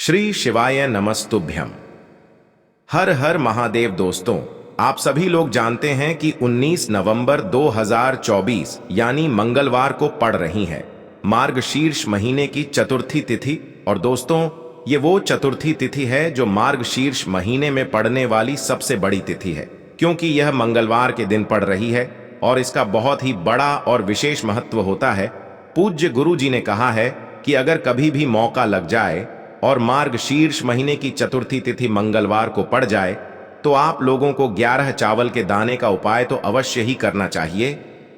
श्री शिवाय नमस्तुभ्यम। हर हर महादेव। दोस्तों, आप सभी लोग जानते हैं कि 19 नवंबर 2024 यानी मंगलवार को पड़ रही है मार्गशीर्ष महीने की चतुर्थी तिथि। और दोस्तों, ये वो चतुर्थी तिथि है जो मार्गशीर्ष महीने में पड़ने वाली सबसे बड़ी तिथि है, क्योंकि यह मंगलवार के दिन पड़ रही है और इसका बहुत ही बड़ा और विशेष महत्व होता है। पूज्य गुरु जी ने कहा है कि अगर कभी भी मौका लग जाए और मार्गशीर्ष महीने की चतुर्थी तिथि मंगलवार को पड़ जाए तो आप लोगों को 11 चावल के दाने का उपाय तो अवश्य ही करना चाहिए।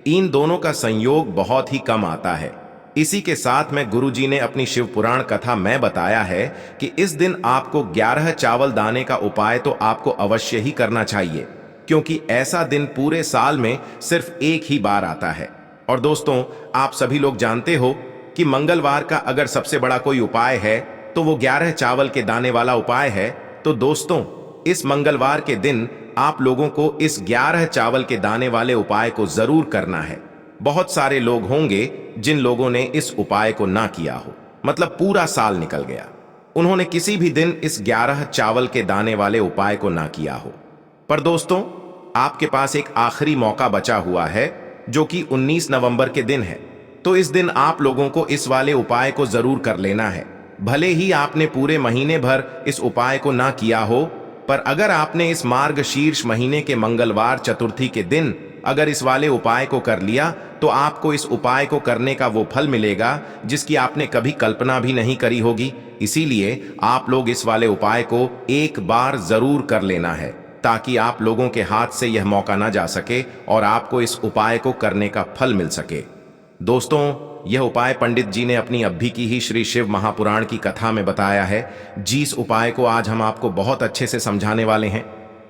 इन दोनों का संयोग बहुत ही कम आता है। इसी के साथ में गुरुजी ने अपनी शिव पुराण कथा में बताया है कि इस दिन आपको 11 चावल दाने का उपाय तो आपको अवश्य ही करना चाहिए, क्योंकि ऐसा दिन पूरे साल में सिर्फ एक ही बार आता है। और दोस्तों, आप सभी लोग जानते हो कि मंगलवार का अगर सबसे बड़ा कोई उपाय है तो वो 11 चावल के दाने वाला उपाय है। तो दोस्तों, इस मंगलवार के दिन आप लोगों को इस 11 चावल के दाने वाले उपाय को जरूर करना है। बहुत सारे लोग होंगे जिन लोगों ने इस उपाय को ना किया हो, मतलब पूरा साल निकल गया, उन्होंने किसी भी दिन इस 11 चावल के दाने वाले उपाय को ना किया हो। पर दोस्तों, आपके पास एक आखिरी मौका बचा हुआ है जो कि 19 नवंबर के दिन है। तो इस दिन आप लोगों को इस वाले उपाय को जरूर कर लेना है। भले ही आपने पूरे महीने भर इस उपाय को ना किया हो, पर अगर आपने इस मार्गशीर्ष महीने के मंगलवार चतुर्थी के दिन अगर इस वाले उपाय को कर लिया तो आपको इस उपाय को करने का वो फल मिलेगा जिसकी आपने कभी कल्पना भी नहीं करी होगी। इसीलिए आप लोग इस वाले उपाय को एक बार जरूर कर लेना है, ताकि आप लोगों के हाथ से यह मौका ना जा सके और आपको इस उपाय को करने का फल मिल सके। दोस्तों, यह उपाय पंडित जी ने अपनी अभी की ही श्री शिव महापुराण की कथा में बताया है। जिस उपाय को आज हम आपको बहुत अच्छे से समझाने वाले हैं।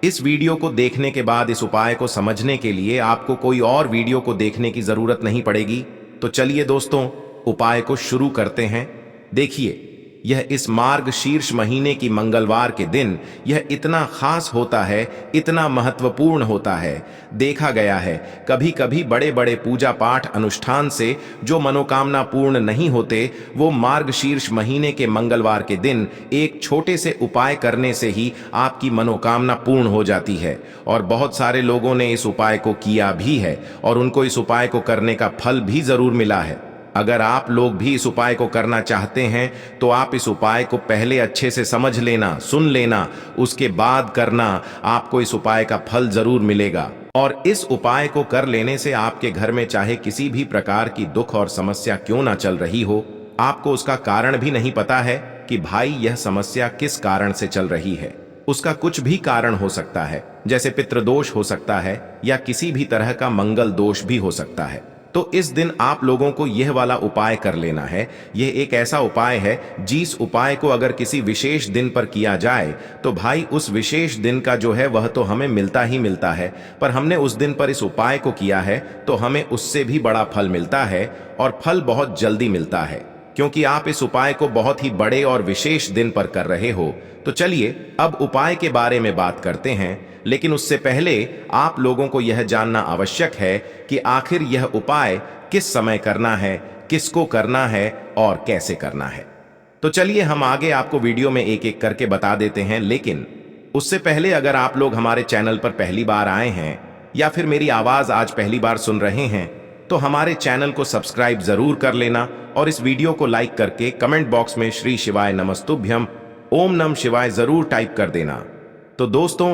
इस वीडियो को देखने के बाद इस उपाय को समझने के लिए आपको कोई और वीडियो को देखने की जरूरत नहीं पड़ेगी। तो चलिए दोस्तों, उपाय को शुरू करते हैं। देखिए, यह इस मार्गशीर्ष महीने की मंगलवार के दिन यह इतना खास होता है, इतना महत्वपूर्ण होता है। देखा गया है कभी कभी बड़े बड़े पूजा पाठ अनुष्ठान से जो मनोकामना पूर्ण नहीं होते, वो मार्गशीर्ष महीने के मंगलवार के दिन एक छोटे से उपाय करने से ही आपकी मनोकामना पूर्ण हो जाती है। और बहुत सारे लोगों ने इस उपाय को किया भी है और उनको इस उपाय को करने का फल भी जरूर मिला है। अगर आप लोग भी इस उपाय को करना चाहते हैं तो आप इस उपाय को पहले अच्छे से समझ लेना, सुन लेना, उसके बाद करना। आपको इस उपाय का फल जरूर मिलेगा। और इस उपाय को कर लेने से आपके घर में चाहे किसी भी प्रकार की दुख और समस्या क्यों ना चल रही हो, आपको उसका कारण भी नहीं पता है कि भाई यह समस्या किस कारण से चल रही है। उसका कुछ भी कारण हो सकता है, जैसे पितृदोष हो सकता है या किसी भी तरह का मंगल दोष भी हो सकता है। तो इस दिन आप लोगों को यह वाला उपाय कर लेना है। यह एक ऐसा उपाय है जिस उपाय को अगर किसी विशेष दिन पर किया जाए तो भाई उस विशेष दिन का जो है वह तो हमें मिलता ही मिलता है, पर हमने उस दिन पर इस उपाय को किया है तो हमें उससे भी बड़ा फल मिलता है। और फल बहुत जल्दी मिलता है, क्योंकि आप इस उपाय को बहुत ही बड़े और विशेष दिन पर कर रहे हो। तो चलिए अब उपाय के बारे में बात करते हैं, लेकिन उससे पहले आप लोगों को यह जानना आवश्यक है कि आखिर यह उपाय किस समय करना है, किसको करना है और कैसे करना है। तो चलिए हम आगे आपको वीडियो में एक एक करके बता देते हैं। लेकिन उससे पहले अगर आप लोग हमारे चैनल पर पहली बार आए हैं या फिर मेरी आवाज आज पहली बार सुन रहे हैं तो हमारे चैनल को सब्सक्राइब जरूर कर लेना और इस वीडियो को लाइक करके कमेंट बॉक्स में श्री शिवाय नमस्तुभ्यम ओम नम शिवाय जरूर टाइप कर देना। तो दोस्तों,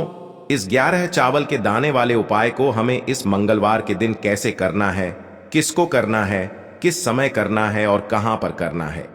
इस 11 चावल के दाने वाले उपाय को हमें इस मंगलवार के दिन कैसे करना है, किसको करना है, किस समय करना है और कहां पर करना है,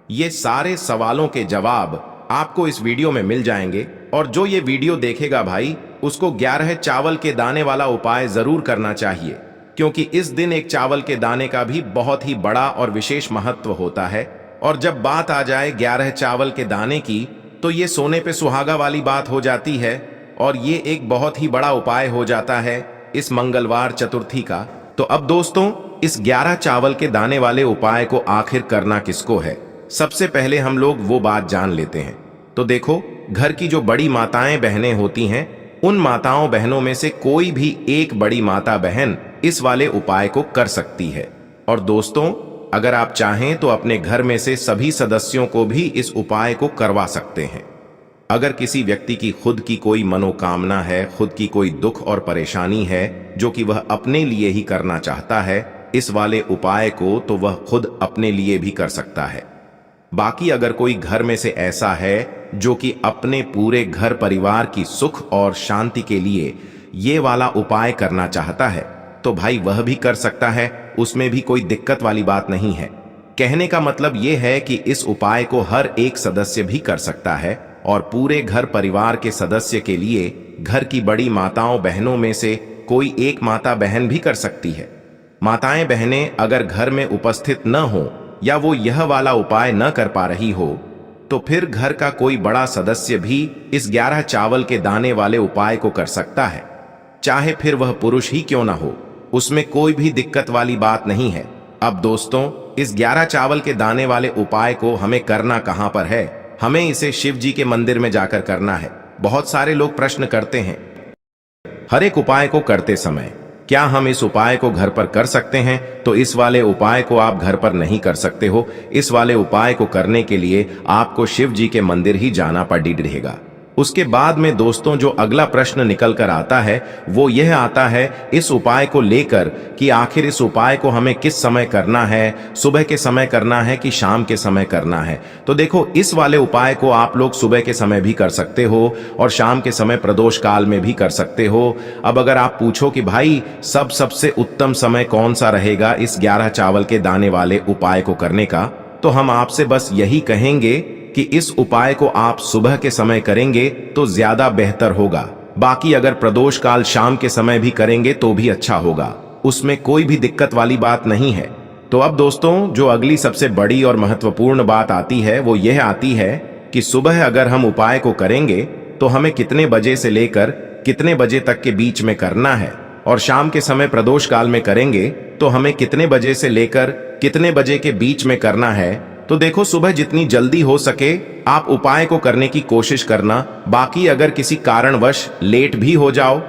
ये सारे सवालों के जवाब आपको इस वीडियो में मिल जाएंगे। और जो ये वीडियो देखेगा भाई, उसको 11 चावल के दाने वाला उपाय जरूर करना चाहिए, क्योंकि इस दिन एक चावल के दाने का भी बहुत ही बड़ा और विशेष महत्व होता है। और जब बात आ जाए 11 चावल के दाने की, तो ये सोने पे सुहागा वाली बात हो जाती है और ये एक बहुत ही बड़ा उपाय हो जाता है इस मंगलवार चतुर्थी का। तो अब दोस्तों, इस 11 चावल के दाने वाले उपाय को आखिर करना किसको है, सबसे पहले हम लोग वो बात जान लेते हैं। तो देखो, घर की जो बड़ी माताएं बहनें होती हैं, उन माताओं बहनों में से कोई भी एक बड़ी माता बहन इस वाले उपाय को कर सकती है। और दोस्तों, अगर आप चाहें तो अपने घर में से सभी सदस्यों को भी इस उपाय को करवा सकते हैं। अगर किसी व्यक्ति की खुद की कोई मनोकामना है, खुद की कोई दुख और परेशानी है जो कि वह अपने लिए ही करना चाहता है इस वाले उपाय को, तो वह खुद अपने लिए भी कर सकता है। बाकी अगर कोई घर में से ऐसा है जो कि अपने पूरे घर परिवार की सुख और शांति के लिए ये वाला उपाय करना चाहता है तो भाई वह भी कर सकता है, उसमें भी कोई दिक्कत वाली बात नहीं है। कहने का मतलब ये है कि इस उपाय को हर एक सदस्य भी कर सकता है और पूरे घर परिवार के सदस्य के लिए घर की बड़ी माताओं बहनों में से कोई एक माता बहन भी कर सकती है। माताएं बहनें अगर घर में उपस्थित न हो या वो यह वाला उपाय न कर पा रही हो तो फिर घर का कोई बड़ा सदस्य भी इस 11 चावल के दाने वाले उपाय को कर सकता है, चाहे फिर वह पुरुष ही क्यों ना हो, उसमें कोई भी दिक्कत वाली बात नहीं है। अब दोस्तों, इस 11 चावल के दाने वाले उपाय को हमें करना कहां पर है? हमें इसे शिव जी के मंदिर में जाकर करना है। बहुत सारे लोग प्रश्न करते हैं हर एक उपाय को करते समय क्या हम इस उपाय को घर पर कर सकते हैं? तो इस वाले उपाय को आप घर पर नहीं कर सकते हो। इस वाले उपाय को करने के लिए आपको शिव जी के मंदिर ही जाना पड़ेगा। उसके बाद में दोस्तों जो अगला प्रश्न निकल कर आता है वो यह आता है इस उपाय को लेकर कि आखिर इस उपाय को हमें किस समय करना है, सुबह के समय करना है कि शाम के समय करना है? तो देखो, इस वाले उपाय को आप लोग सुबह के समय भी कर सकते हो और शाम के समय प्रदोष काल में भी कर सकते हो। अब अगर आप पूछो कि भाई सबसे उत्तम समय कौन सा रहेगा इस 11 चावल के दाने वाले उपाय को करने का, तो हम आपसे बस यही कहेंगे कि इस उपाय को आप सुबह के समय करेंगे तो ज्यादा बेहतर होगा। बाकी अगर प्रदोष काल शाम के समय भी करेंगे तो भी अच्छा होगा, उसमें कोई भी दिक्कत वाली बात नहीं है। तो अब दोस्तों जो अगली सबसे बड़ी और महत्वपूर्ण बात आती है वो यह आती है कि सुबह अगर हम उपाय को करेंगे तो हमें कितने बजे से लेकर कितने बजे तक के बीच में करना है, और शाम के समय प्रदोष काल में करेंगे तो हमें कितने बजे से लेकर कितने बजे के बीच में करना है। तो देखो, सुबह जितनी जल्दी हो सके आप उपाय को करने की कोशिश करना। बाकी अगर किसी कारणवश लेट भी हो जाओ,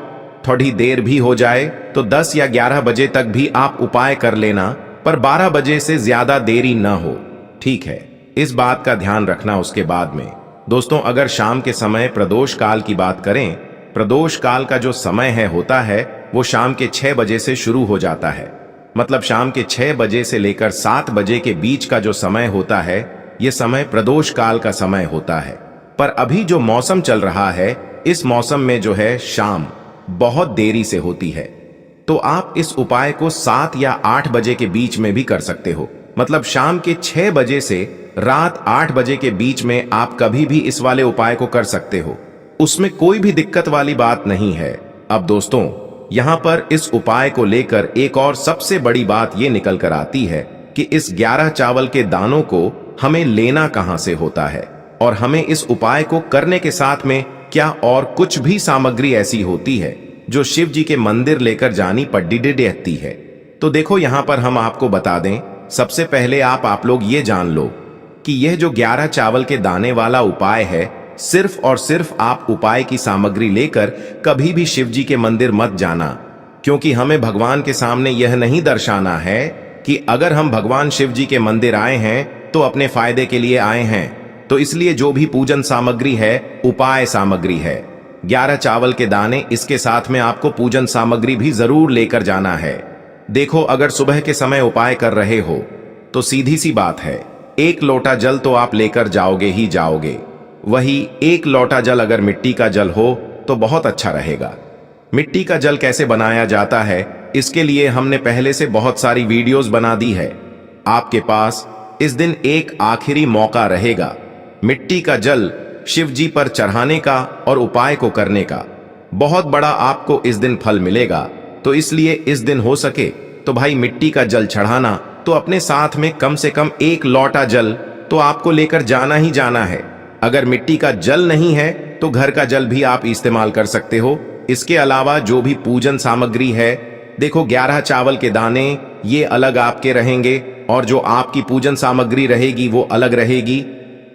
थोड़ी देर भी हो जाए, तो 10 या 11 बजे तक भी आप उपाय कर लेना, पर 12 बजे से ज्यादा देरी न हो, ठीक है? इस बात का ध्यान रखना। उसके बाद में दोस्तों अगर शाम के समय प्रदोष काल की बात करें, प्रदोष काल का जो समय होता है वो शाम के 6 बजे से शुरू हो जाता है। मतलब शाम के 6 बजे से लेकर 7 बजे के बीच का जो समय होता है ये समय प्रदोष काल का समय होता है। पर अभी जो मौसम चल रहा है इस मौसम में जो है शाम बहुत देरी से होती है, तो आप इस उपाय को 7 या 8 बजे के बीच में भी कर सकते हो। मतलब शाम के 6 बजे से रात 8 बजे के बीच में आप कभी भी इस वाले उपाय को कर सकते हो, उसमें कोई भी दिक्कत वाली बात नहीं है। अब दोस्तों यहां पर इस उपाय को लेकर एक और सबसे बड़ी बात यह निकल कर आती है कि इस 11 चावल के दानों को हमें लेना कहां से होता है, और हमें इस उपाय को करने के साथ में क्या और कुछ भी सामग्री ऐसी होती है जो शिव जी के मंदिर लेकर जानी पड़ती है। तो देखो यहां पर हम आपको बता दें, सबसे पहले आप लोग ये जान लो कि यह जो 11 चावल के दाने वाला उपाय है, सिर्फ और सिर्फ आप उपाय की सामग्री लेकर कभी भी शिव जी के मंदिर मत जाना, क्योंकि हमें भगवान के सामने यह नहीं दर्शाना है कि अगर हम भगवान शिव जी के मंदिर आए हैं तो अपने फायदे के लिए आए हैं। तो इसलिए जो भी पूजन सामग्री है उपाय सामग्री है, 11 चावल के दाने, इसके साथ में आपको पूजन सामग्री भी जरूर लेकर जाना है। देखो, अगर सुबह के समय उपाय कर रहे हो तो सीधी सी बात है, 1 लोटा जल तो आप लेकर जाओगे ही जाओगे। वही 1 लोटा जल अगर मिट्टी का जल हो तो बहुत अच्छा रहेगा। मिट्टी का जल कैसे बनाया जाता है इसके लिए हमने पहले से बहुत सारी वीडियोस बना दी है। आपके पास इस दिन एक आखिरी मौका रहेगा मिट्टी का जल शिव जी पर चढ़ाने का और उपाय को करने का। बहुत बड़ा आपको इस दिन फल मिलेगा, तो इसलिए इस दिन हो सके तो भाई मिट्टी का जल चढ़ाना, तो अपने साथ में कम से कम 1 लोटा जल तो आपको लेकर जाना ही जाना है। अगर मिट्टी का जल नहीं है तो घर का जल भी आप इस्तेमाल कर सकते हो। इसके अलावा जो भी पूजन सामग्री है, देखो 11 चावल के दाने ये अलग आपके रहेंगे और जो आपकी पूजन सामग्री रहेगी वो अलग रहेगी।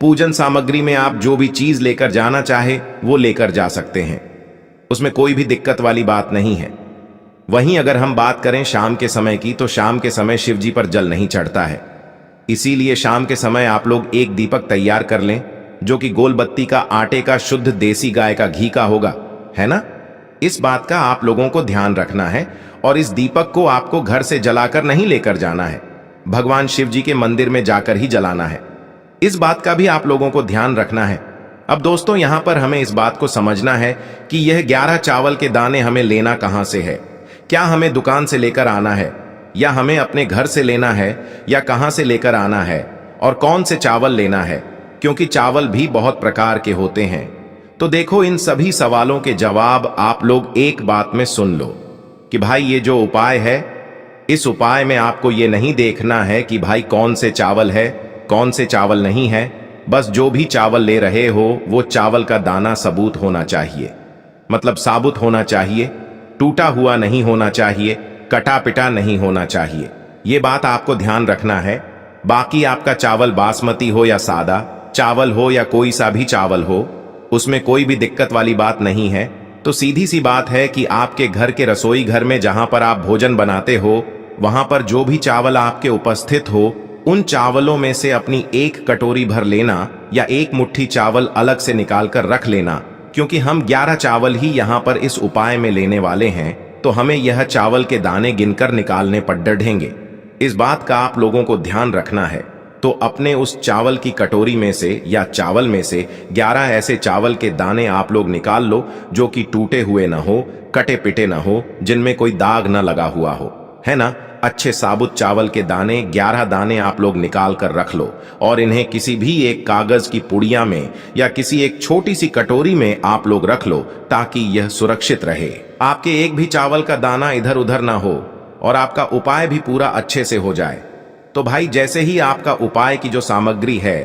पूजन सामग्री में आप जो भी चीज लेकर जाना चाहे वो लेकर जा सकते हैं, उसमें कोई भी दिक्कत वाली बात नहीं है। वहीं अगर हम बात करें शाम के समय की, तो शाम के समय शिव जी पर जल नहीं चढ़ता है। इसीलिए शाम के समय आप लोग एक दीपक तैयार कर लें जो कि गोल बत्ती का आटे का शुद्ध देसी गाय का घी का होगा, है ना। इस बात का आप लोगों को ध्यान रखना है और इस दीपक को आपको घर से जलाकर नहीं लेकर जाना है, भगवान शिव जी के मंदिर में जाकर ही जलाना है। इस बात का भी आप लोगों को ध्यान रखना है। अब दोस्तों यहां पर हमें इस बात को समझना है कि यह 11 चावल के दाने हमें लेना कहां से है। क्या हमें दुकान से लेकर आना है या हमें अपने घर से लेना है या कहां से लेकर आना है और कौन से चावल लेना है, क्योंकि चावल भी बहुत प्रकार के होते हैं। तो देखो इन सभी सवालों के जवाब आप लोग एक बात में सुन लो कि भाई ये जो उपाय है, इस उपाय में आपको ये नहीं देखना है कि भाई कौन से चावल है कौन से चावल नहीं है। बस जो भी चावल ले रहे हो वो चावल का दाना सबूत होना चाहिए, मतलब साबुत होना चाहिए, टूटा हुआ नहीं होना चाहिए, कटा पिटा नहीं होना चाहिए। ये बात आपको ध्यान रखना है। बाकी आपका चावल बासमती हो या सादा चावल हो या कोई सा भी चावल हो, उसमें कोई भी दिक्कत वाली बात नहीं है। तो सीधी सी बात है कि आपके घर के रसोई घर में जहां पर आप भोजन बनाते हो वहां पर जो भी चावल आपके उपस्थित हो उन चावलों में से अपनी एक कटोरी भर लेना या एक मुट्ठी चावल अलग से निकाल कर रख लेना, क्योंकि हम 11 चावल ही यहाँ पर इस उपाय में लेने वाले हैं। तो हमें यह चावल के दाने गिनकर निकालने पर डढ़ेंगे। इस बात का आप लोगों को ध्यान रखना है। तो अपने उस चावल की कटोरी में से या चावल में से 11 ऐसे चावल के दाने आप लोग निकाल लो जो कि टूटे हुए ना हो, कटे पिटे ना हो, जिनमें कोई दाग ना लगा हुआ हो, है ना। अच्छे साबुत चावल के दाने 11 दाने आप लोग निकाल कर रख लो और इन्हें किसी भी एक कागज की पुड़िया में या किसी एक छोटी सी कटोरी में आप लोग रख लो ताकि यह सुरक्षित रहे। आपके एक भी चावल का दाना इधर उधर ना हो और आपका उपाय भी पूरा अच्छे से हो जाए। तो भाई जैसे ही आपका उपाय की जो सामग्री है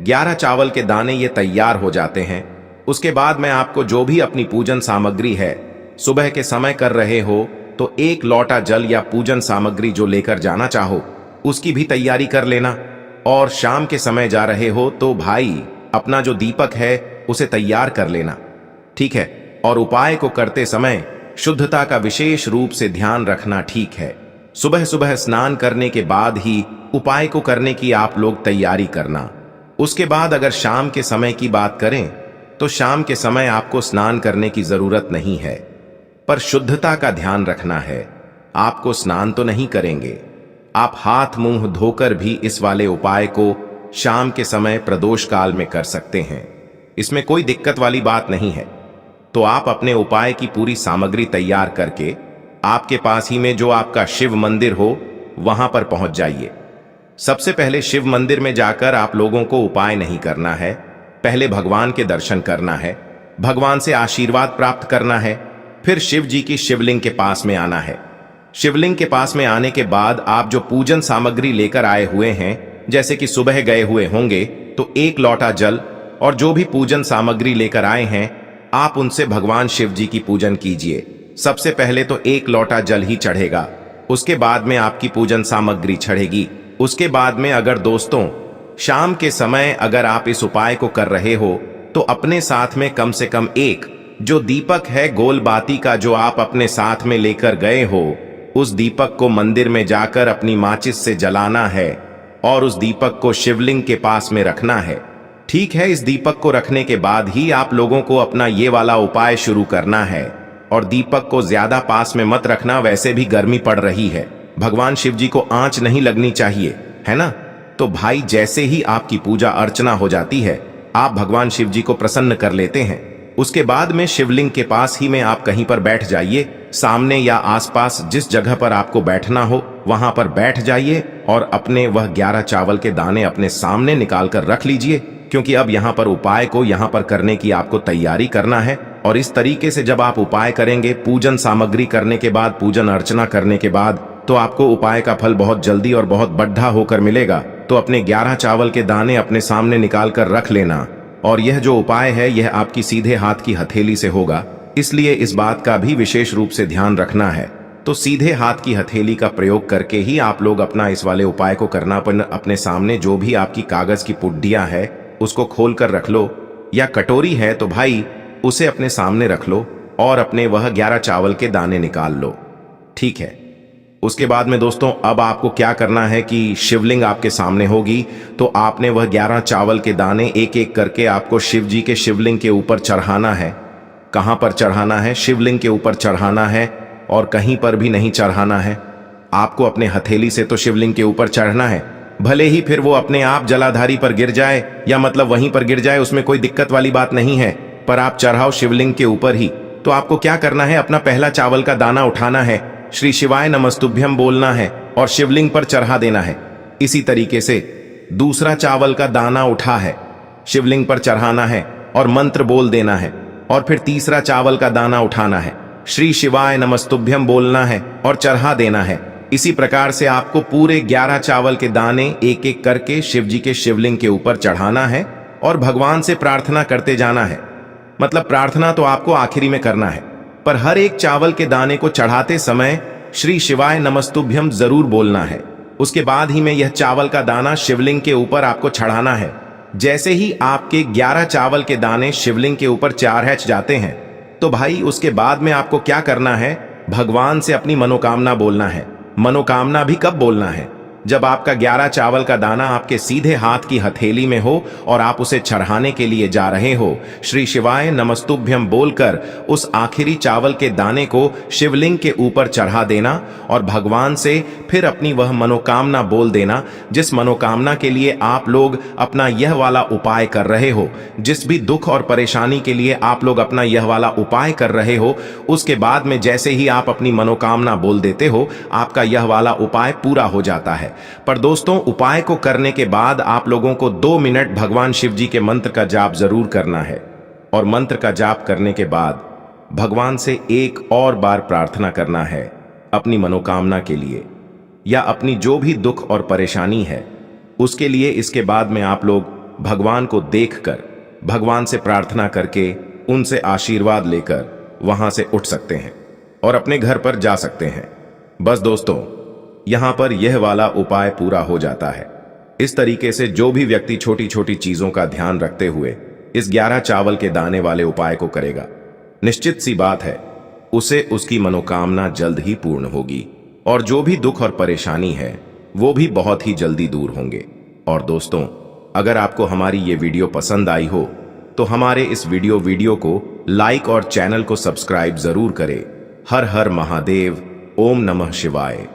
11 चावल के दाने ये तैयार हो जाते हैं, उसके बाद मैं आपको जो भी अपनी पूजन सामग्री है सुबह के समय कर रहे हो तो एक लोटा जल या पूजन सामग्री जो लेकर जाना चाहो उसकी भी तैयारी कर लेना। और शाम के समय जा रहे हो तो भाई अपना जो दीपक है उसे तैयार कर लेना, ठीक है। और उपाय को करते समय शुद्धता का विशेष रूप से ध्यान रखना, ठीक है। सुबह सुबह स्नान करने के बाद ही उपाय को करने की आप लोग तैयारी करना। उसके बाद अगर शाम के समय की बात करें तो शाम के समय आपको स्नान करने की जरूरत नहीं है, पर शुद्धता का ध्यान रखना है। आपको स्नान तो नहीं करेंगे, आप हाथ मुंह धोकर भी इस वाले उपाय को शाम के समय प्रदोष काल में कर सकते हैं। इसमें कोई दिक्कत वाली बात नहीं है। तो आप अपने उपाय की पूरी सामग्री तैयार करके आपके पास ही में जो आपका शिव मंदिर हो वहां पर पहुंच जाइए। सबसे पहले शिव मंदिर में जाकर आप लोगों को उपाय नहीं करना है, पहले भगवान के दर्शन करना है, भगवान से आशीर्वाद प्राप्त करना है, फिर शिव जी की शिवलिंग के पास में आना है। शिवलिंग के पास में आने के बाद आप जो पूजन सामग्री लेकर आए हुए हैं, जैसे कि सुबह गए हुए होंगे तो एक लोटा जल और जो भी पूजन सामग्री लेकर आए हैं आप उनसे भगवान शिव जी की पूजन कीजिए। सबसे पहले तो एक लोटा जल ही चढ़ेगा, उसके बाद में आपकी पूजन सामग्री चढ़ेगी। उसके बाद में अगर दोस्तों शाम के समय अगर आप इस उपाय को कर रहे हो तो अपने साथ में कम से कम एक जो दीपक है गोल बाती का जो आप अपने साथ में लेकर गए हो, उस दीपक को मंदिर में जाकर अपनी माचिस से जलाना है और उस दीपक को शिवलिंग के पास में रखना है, ठीक है। इस दीपक को रखने के बाद ही आप लोगों को अपना ये वाला उपाय शुरू करना है। और दीपक को ज्यादा पास में मत रखना, वैसे भी गर्मी पड़ रही है, भगवान शिव जी को आंच नहीं लगनी चाहिए, है ना। तो भाई जैसे ही आपकी पूजा अर्चना हो जाती है आप भगवान शिव जी को प्रसन्न कर लेते हैं। उसके बाद में शिवलिंग के पास ही में आप कहीं पर बैठ जाइए, सामने या आसपास जिस जगह पर आपको बैठना हो वहां पर बैठ जाइए और अपने वह 11 चावल के दाने अपने सामने निकाल कर रख लीजिए, क्योंकि अब यहाँ पर उपाय को यहाँ पर करने की आपको तैयारी करना है। और इस तरीके से जब आप उपाय करेंगे, पूजन सामग्री करने के बाद, पूजन अर्चना करने के बाद, तो आपको उपाय का फल बहुत जल्दी और बहुत बढ़ा होकर मिलेगा। तो अपने 11 चावल के दाने अपने सामने निकाल कर रख लेना। और यह जो उपाय है यह आपकी सीधे हाथ की हथेली से होगा, इसलिए इस बात का भी विशेष रूप से ध्यान रखना है। तो सीधे हाथ की हथेली का प्रयोग करके ही आप लोग अपना इस वाले उपाय को करना। पर अपने सामने जो भी आपकी कागज की पुड्डियां है उसको खोल कर रख लो, या कटोरी है तो भाई उसे अपने सामने रख लो और अपने वह 11 चावल के दाने निकाल लो, ठीक है। उसके बाद में दोस्तों अब आपको क्या करना है कि शिवलिंग आपके सामने होगी, तो आपने वह 11 चावल के दाने एक एक करके आपको शिव जी के शिवलिंग के ऊपर चढ़ाना है। कहां पर चढ़ाना है? शिवलिंग के ऊपर चढ़ाना है और कहीं पर भी नहीं चढ़ाना है। आपको अपने हथेली से तो शिवलिंग के ऊपर चढ़ना है, भले ही फिर वो अपने आप जलाधारी पर गिर जाए या मतलब वहीं पर गिर जाए, उसमें कोई दिक्कत वाली बात नहीं है, पर आप चढ़ाओ शिवलिंग के ऊपर ही। तो आपको क्या करना है, अपना पहला चावल का दाना उठाना है, श्री शिवाय नमस्तुभ्यम बोलना है और शिवलिंग पर चढ़ा देना है। इसी तरीके से दूसरा चावल का दाना उठा है, शिवलिंग पर चढ़ाना है और मंत्र बोल देना है। और फिर तीसरा चावल का दाना उठाना है, श्री शिवाय नमस्तुभ्यम बोलना है और चढ़ा देना है। इसी प्रकार से आपको पूरे 11 चावल के दाने एक एक करके शिव जी के शिवलिंग के ऊपर चढ़ाना है और भगवान से प्रार्थना करते जाना है। मतलब प्रार्थना तो आपको आखिरी में करना है, पर हर एक चावल के दाने को चढ़ाते समय श्री शिवाय नमस्तुभ्यम जरूर बोलना है। उसके बाद ही में यह चावल का दाना शिवलिंग के ऊपर आपको चढ़ाना है। जैसे ही आपके 11 चावल के दाने शिवलिंग के ऊपर चढ़ जाते हैं, तो भाई उसके बाद में आपको क्या करना है, भगवान से अपनी मनोकामना बोलना है। मनोकामना भी कब बोलना है? जब आपका 11 चावल का दाना आपके सीधे हाथ की हथेली में हो और आप उसे चढ़ाने के लिए जा रहे हो। श्री शिवाय नमस्तुभ्यम बोलकर उस आखिरी चावल के दाने को शिवलिंग के ऊपर चढ़ा देना और भगवान से फिर अपनी वह मनोकामना बोल देना, जिस मनोकामना के लिए आप लोग अपना यह वाला उपाय कर रहे हो, जिस भी दुख और परेशानी के लिए आप लोग अपना यह वाला उपाय कर रहे हो। उसके बाद में जैसे ही आप अपनी मनोकामना बोल देते हो, आपका यह वाला उपाय पूरा हो जाता है। पर दोस्तों, उपाय को करने के बाद आप लोगों को 2 मिनट भगवान शिव जी के मंत्र का जाप जरूर करना है और मंत्र का जाप करने के बाद भगवान से एक और बार प्रार्थना करना है अपनी मनोकामना के लिए या अपनी जो भी दुख और परेशानी है उसके लिए। इसके बाद में आप लोग भगवान को देखकर, भगवान से प्रार्थना करके, उनसे आशीर्वाद लेकर वहां से उठ सकते हैं और अपने घर पर जा सकते हैं। बस दोस्तों, यहां पर यह वाला उपाय पूरा हो जाता है। इस तरीके से जो भी व्यक्ति छोटी छोटी चीजों का ध्यान रखते हुए इस 11 चावल के दाने वाले उपाय को करेगा, निश्चित सी बात है उसे उसकी मनोकामना जल्द ही पूर्ण होगी और जो भी दुख और परेशानी है वो भी बहुत ही जल्दी दूर होंगे। और दोस्तों, अगर आपको हमारी ये वीडियो पसंद आई हो तो हमारे इस वीडियो को लाइक और चैनल को सब्सक्राइब जरूर करें। हर हर महादेव, ओम नमः शिवाय।